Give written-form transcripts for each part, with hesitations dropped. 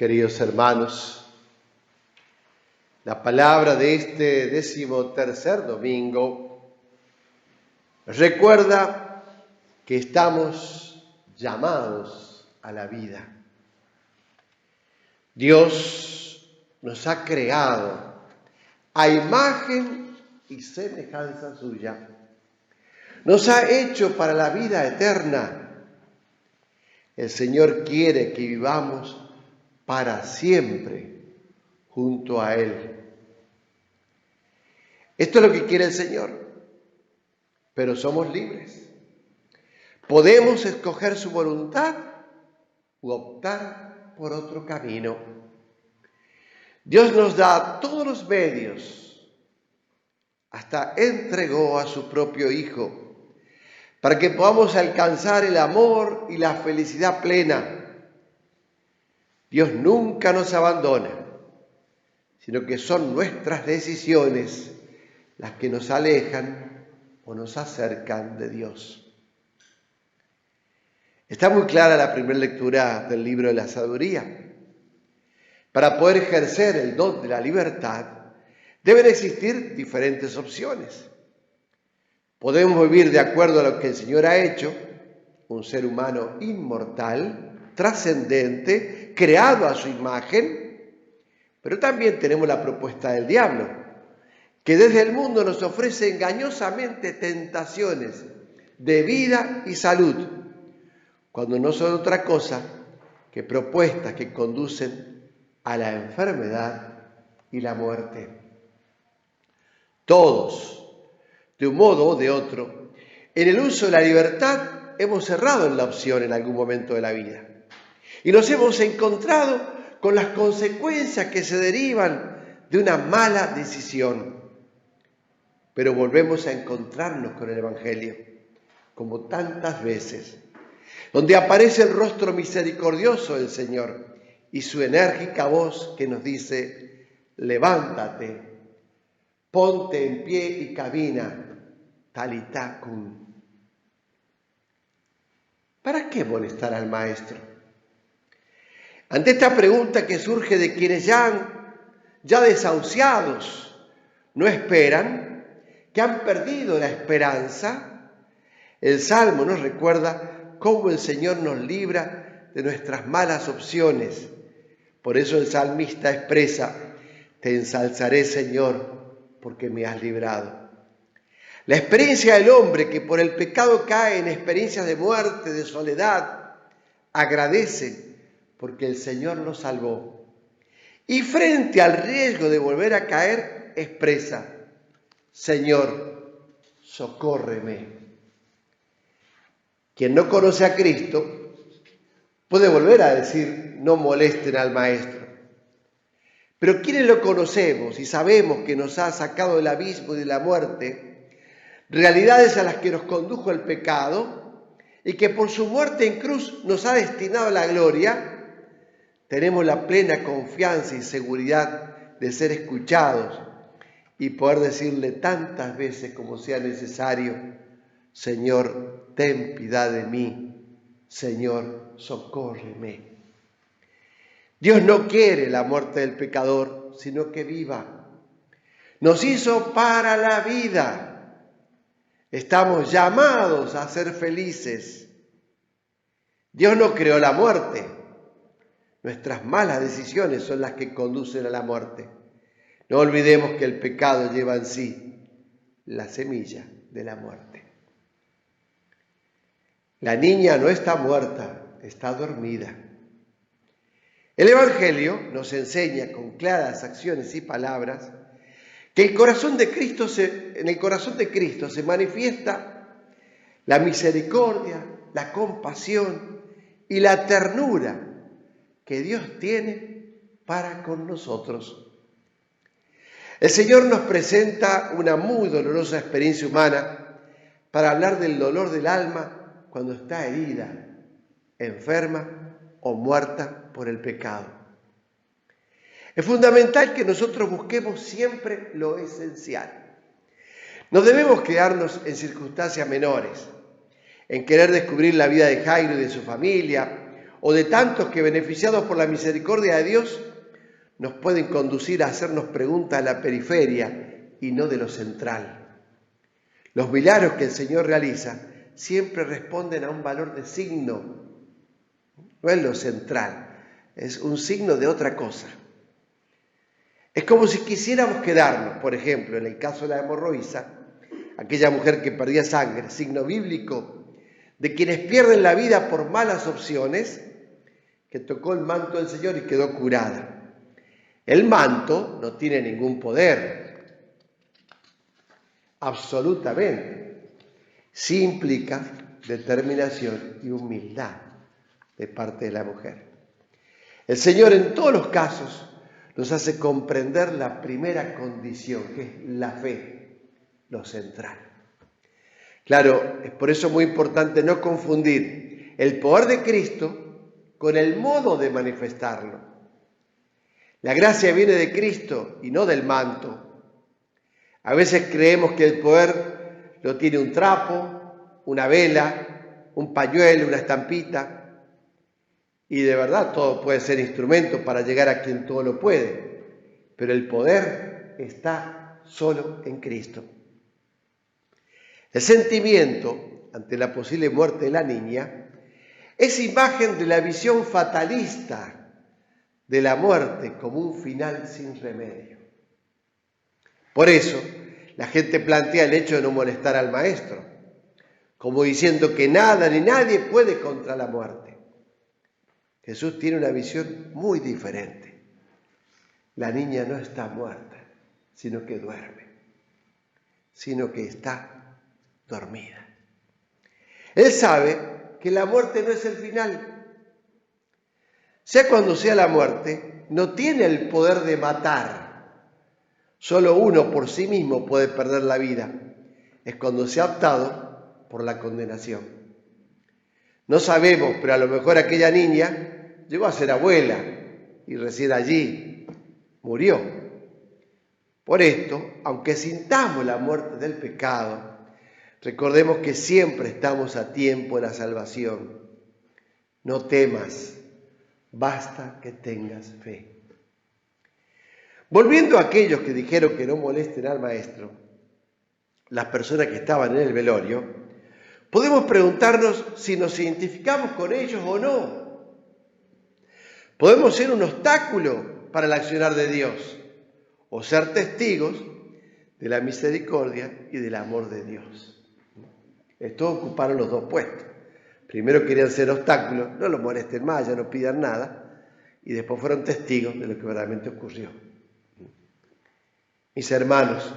Queridos hermanos, la palabra de este 13º domingo recuerda que estamos llamados a la vida. Dios nos ha creado a imagen y semejanza suya. Nos ha hecho para la vida eterna. El Señor quiere que vivamos para siempre junto a Él. Esto es lo que quiere el Señor, pero somos libres. Podemos escoger su voluntad u optar por otro camino. Dios nos da todos los medios, hasta entregó a su propio Hijo, para que podamos alcanzar el amor y la felicidad plena. Dios nunca nos abandona, sino que son nuestras decisiones las que nos alejan o nos acercan de Dios. Está muy clara la primera lectura del libro de la sabiduría. Para poder ejercer el don de la libertad, deben existir diferentes opciones. Podemos vivir de acuerdo a lo que el Señor ha hecho, un ser humano inmortal, trascendente, creado a su imagen, pero también tenemos la propuesta del diablo, que desde el mundo nos ofrece engañosamente tentaciones de vida y salud, cuando no son otra cosa que propuestas que conducen a la enfermedad y la muerte. Todos, de un modo o de otro, en el uso de la libertad hemos cerrado en la opción en algún momento de la vida. Y nos hemos encontrado con las consecuencias que se derivan de una mala decisión. Pero volvemos a encontrarnos con el Evangelio, como tantas veces, donde aparece el rostro misericordioso del Señor y su enérgica voz que nos dice: levántate, ponte en pie y camina, talitá cum. ¿Para qué molestar al Maestro? Ante esta pregunta que surge de quienes ya desahuciados no esperan, que han perdido la esperanza, el Salmo nos recuerda cómo el Señor nos libra de nuestras malas opciones. Por eso el salmista expresa: te ensalzaré, Señor, porque me has librado. La experiencia del hombre que por el pecado cae en experiencias de muerte, de soledad, agradece porque el Señor lo salvó. Y frente al riesgo de volver a caer, expresa: Señor, socórreme. Quien no conoce a Cristo puede volver a decir: no molesten al Maestro. Pero quienes lo conocemos y sabemos que nos ha sacado del abismo y de la muerte, realidades a las que nos condujo el pecado y que por su muerte en cruz nos ha destinado a la gloria, tenemos la plena confianza y seguridad de ser escuchados y poder decirle tantas veces como sea necesario: Señor, ten piedad de mí, Señor, socórreme. Dios no quiere la muerte del pecador, sino que viva. Nos hizo para la vida. Estamos llamados a ser felices. Dios no creó la muerte. Nuestras malas decisiones son las que conducen a la muerte. No olvidemos que el pecado lleva en sí la semilla de la muerte. La niña no está muerta, está dormida. El Evangelio nos enseña con claras acciones y palabras que en el corazón de Cristo se manifiesta la misericordia, la compasión y la ternura que Dios tiene para con nosotros. El Señor nos presenta una muy dolorosa experiencia humana para hablar del dolor del alma cuando está herida, enferma o muerta por el pecado. Es fundamental que nosotros busquemos siempre lo esencial. No debemos quedarnos en circunstancias menores, en querer descubrir la vida de Jairo y de su familia, o de tantos que, beneficiados por la misericordia de Dios, nos pueden conducir a hacernos preguntas a la periferia y no de lo central. Los milagros que el Señor realiza siempre responden a un valor de signo, no es lo central, es un signo de otra cosa. Es como si quisiéramos quedarnos, por ejemplo, en el caso de la hemorroísa, aquella mujer que perdía sangre, signo bíblico de quienes pierden la vida por malas opciones, que tocó el manto del Señor y quedó curada. El manto no tiene ningún poder, absolutamente. Sí implica determinación y humildad de parte de la mujer. El Señor en todos los casos nos hace comprender la primera condición, que es la fe, lo central. Claro, es por eso muy importante no confundir el poder de Cristo con el modo de manifestarlo. La gracia viene de Cristo y no del manto. A veces creemos que el poder lo tiene un trapo, una vela, un pañuelo, una estampita. Y de verdad todo puede ser instrumento para llegar a quien todo lo puede. Pero el poder está solo en Cristo. El sentimiento ante la posible muerte de la niña es imagen de la visión fatalista de la muerte como un final sin remedio. Por eso, la gente plantea el hecho de no molestar al maestro, como diciendo que nada ni nadie puede contra la muerte. Jesús tiene una visión muy diferente. La niña no está muerta, sino que duerme, sino que está dormida. Él sabe que la muerte no es el final. Sea cuando sea la muerte, no tiene el poder de matar. Solo uno por sí mismo puede perder la vida. Es cuando se ha optado por la condenación. No sabemos, pero a lo mejor aquella niña llegó a ser abuela y recién allí murió. Por esto, aunque sintamos la muerte del pecado, recordemos que siempre estamos a tiempo de la salvación. No temas. Basta que tengas fe. Volviendo a aquellos que dijeron que no molesten al maestro, las personas que estaban en el velorio, podemos preguntarnos si nos identificamos con ellos o no. Podemos ser un obstáculo para el accionar de Dios o ser testigos de la misericordia y del amor de Dios. Estos ocuparon los dos puestos. Primero querían ser obstáculos, no los molesten más, ya no pidan nada, y después fueron testigos de lo que verdaderamente ocurrió. Mis hermanos,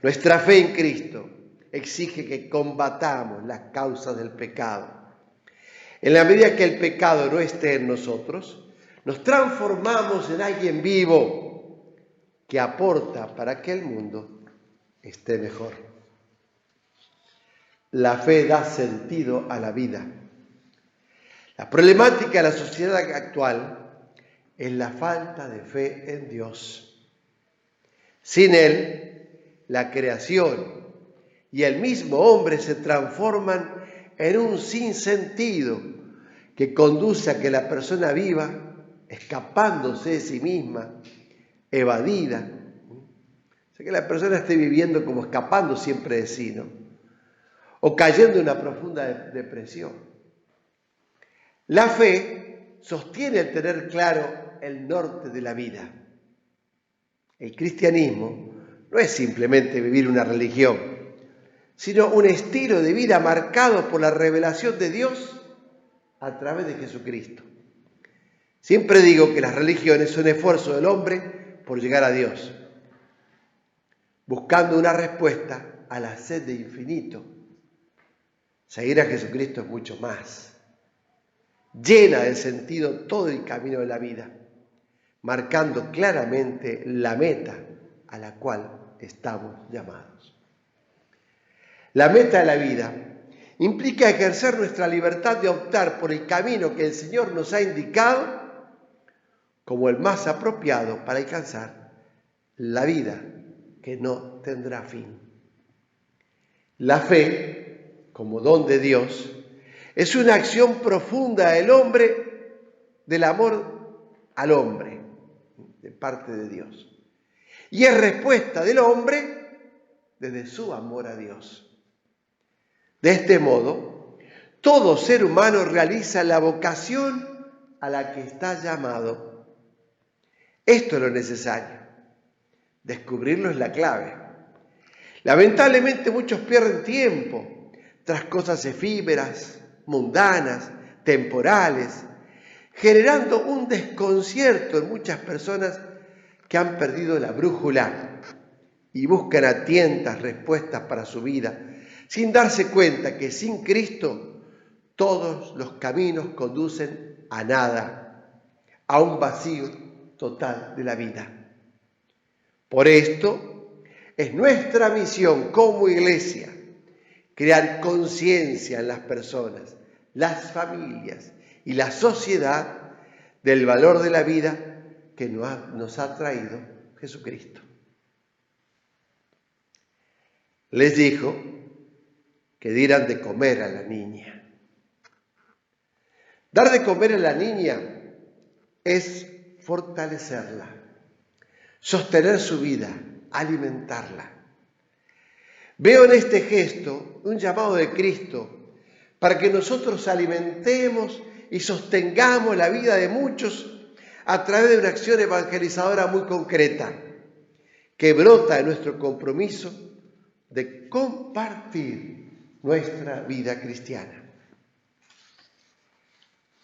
nuestra fe en Cristo exige que combatamos las causas del pecado. En la medida que el pecado no esté en nosotros, nos transformamos en alguien vivo que aporta para que el mundo esté mejor. La fe da sentido a la vida. La problemática de la sociedad actual es la falta de fe en Dios. Sin Él, la creación y el mismo hombre se transforman en un sinsentido que conduce a que la persona viva escapándose de sí misma, evadida. O sea, que la persona esté viviendo como escapando siempre de sí, ¿no? O cayendo en una profunda depresión. La fe sostiene el tener claro el norte de la vida. El cristianismo no es simplemente vivir una religión, sino un estilo de vida marcado por la revelación de Dios a través de Jesucristo. Siempre digo que las religiones son esfuerzo del hombre por llegar a Dios, buscando una respuesta a la sed de infinito. Seguir a Jesucristo es mucho más. Llena de sentido todo el camino de la vida, marcando claramente la meta a la cual estamos llamados. La meta de la vida implica ejercer nuestra libertad de optar por el camino que el Señor nos ha indicado como el más apropiado para alcanzar la vida que no tendrá fin. La fe, como don de Dios, es una acción profunda del hombre del amor al hombre, de parte de Dios. Y es respuesta del hombre desde su amor a Dios. De este modo, todo ser humano realiza la vocación a la que está llamado. Esto es lo necesario. Descubrirlo es la clave. Lamentablemente muchos pierden tiempo tras cosas efímeras, mundanas, temporales, generando un desconcierto en muchas personas que han perdido la brújula y buscan a tientas respuestas para su vida, sin darse cuenta que sin Cristo todos los caminos conducen a nada, a un vacío total de la vida. Por esto es nuestra misión como iglesia crear conciencia en las personas, las familias y la sociedad del valor de la vida que nos ha traído Jesucristo. Les dijo que dieran de comer a la niña. Dar de comer a la niña es fortalecerla, sostener su vida, alimentarla. Veo en este gesto un llamado de Cristo para que nosotros alimentemos y sostengamos la vida de muchos a través de una acción evangelizadora muy concreta que brota de nuestro compromiso de compartir nuestra vida cristiana.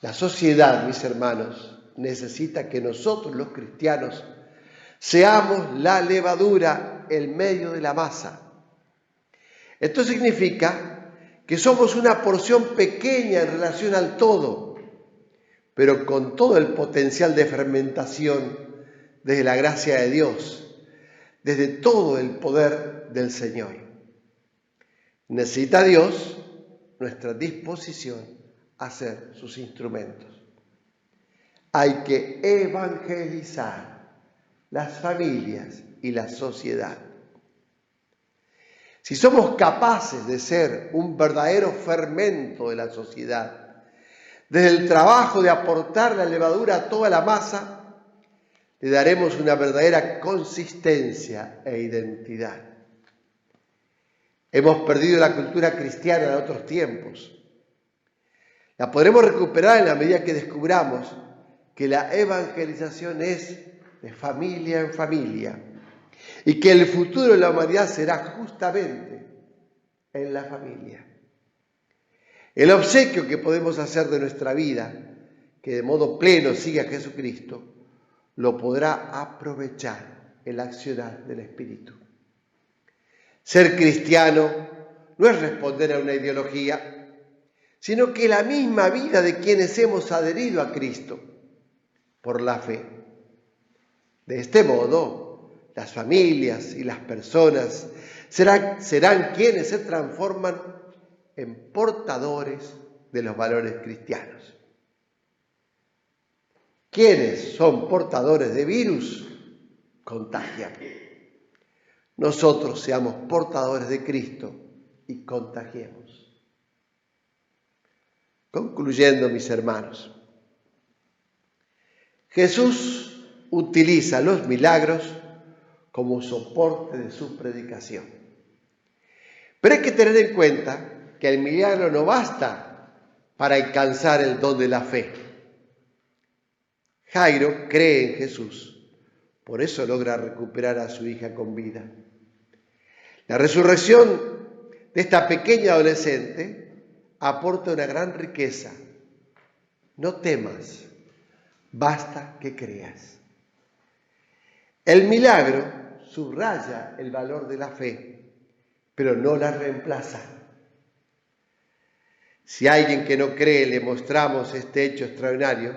La sociedad, mis hermanos, necesita que nosotros los cristianos seamos la levadura, el medio de la masa. Esto significa que somos una porción pequeña en relación al todo, pero con todo el potencial de fermentación desde la gracia de Dios, desde todo el poder del Señor. Necesita Dios nuestra disposición a ser sus instrumentos. Hay que evangelizar las familias y la sociedad. Si somos capaces de ser un verdadero fermento de la sociedad, desde el trabajo de aportar la levadura a toda la masa, le daremos una verdadera consistencia e identidad. Hemos perdido la cultura cristiana de otros tiempos. La podremos recuperar en la medida que descubramos que la evangelización es de familia en familia y que el futuro de la humanidad será justamente en la familia. El obsequio que podemos hacer de nuestra vida, que de modo pleno sigue a Jesucristo, lo podrá aprovechar el accionar del Espíritu. Ser cristiano no es responder a una ideología, sino que la misma vida de quienes hemos adherido a Cristo por la fe. De este modo, las familias y las personas serán quienes se transforman en portadores de los valores cristianos. ¿Quiénes son portadores de virus? Contagian. Nosotros seamos portadores de Cristo y contagiemos. Concluyendo, mis hermanos, Jesús utiliza los milagros como soporte de su predicación. Pero hay que tener en cuenta que el milagro no basta para alcanzar el don de la fe. Jairo cree en Jesús, por eso logra recuperar a su hija con vida. La resurrección de esta pequeña adolescente aporta una gran riqueza. No temas, basta que creas. El milagro subraya el valor de la fe, pero no la reemplaza. Si a alguien que no cree le mostramos este hecho extraordinario,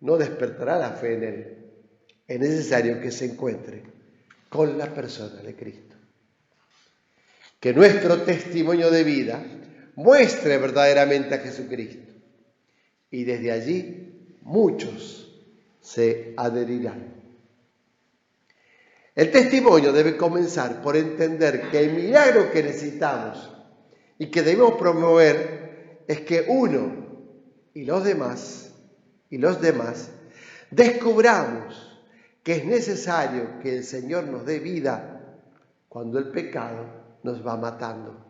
no despertará la fe en él. Es necesario que se encuentre con la persona de Cristo. Que nuestro testimonio de vida muestre verdaderamente a Jesucristo. Y desde allí muchos se adherirán. El testimonio debe comenzar por entender que el milagro que necesitamos y que debemos promover es que uno y los demás y los demás, descubramos que es necesario que el Señor nos dé vida cuando el pecado nos va matando.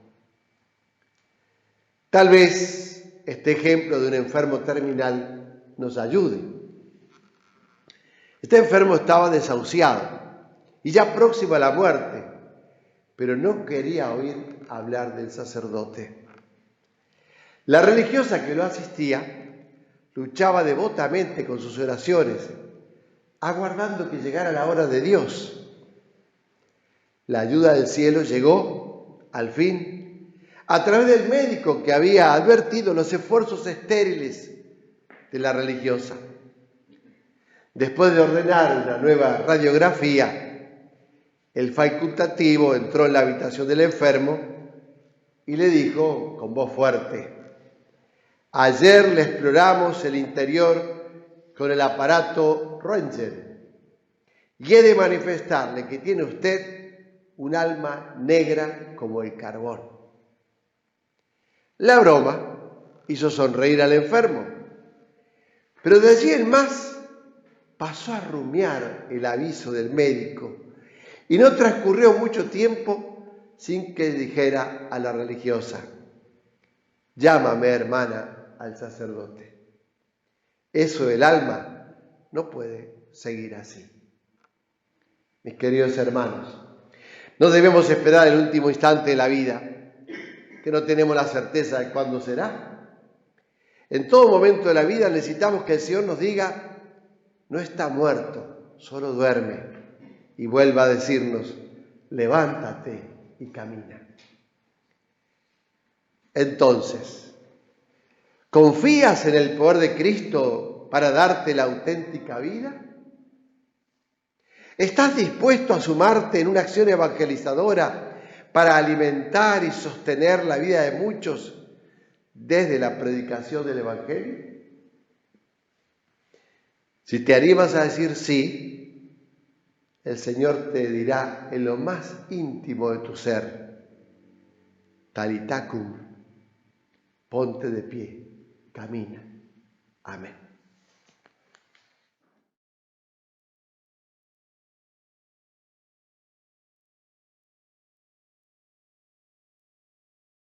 Tal vez este ejemplo de un enfermo terminal nos ayude. Este enfermo estaba desahuciado y ya próximo a la muerte, pero no quería oír hablar del sacerdote. La religiosa que lo asistía luchaba devotamente con sus oraciones, aguardando que llegara la hora de Dios. La ayuda del cielo llegó, al fin, a través del médico que había advertido los esfuerzos estériles de la religiosa. Después de ordenar una nueva radiografía, el facultativo entró en la habitación del enfermo y le dijo con voz fuerte: ayer le exploramos el interior con el aparato Röntgen y he de manifestarle que tiene usted un alma negra como el carbón. La broma hizo sonreír al enfermo, pero de allí en más pasó a rumiar el aviso del médico y no transcurrió mucho tiempo sin que dijera a la religiosa: llámame, hermana, al sacerdote. Eso del alma no puede seguir así. Mis queridos hermanos, no debemos esperar el último instante de la vida, que no tenemos la certeza de cuándo será. En todo momento de la vida necesitamos que el Señor nos diga: no está muerto, solo duerme, y vuelva a decirnos: levántate y camina. Entonces, ¿confías en el poder de Cristo para darte la auténtica vida? ¿Estás dispuesto a sumarte en una acción evangelizadora para alimentar y sostener la vida de muchos desde la predicación del Evangelio? Si te animas a decir sí, el Señor te dirá en lo más íntimo de tu ser: Talitá cum, ponte de pie, camina. Amén.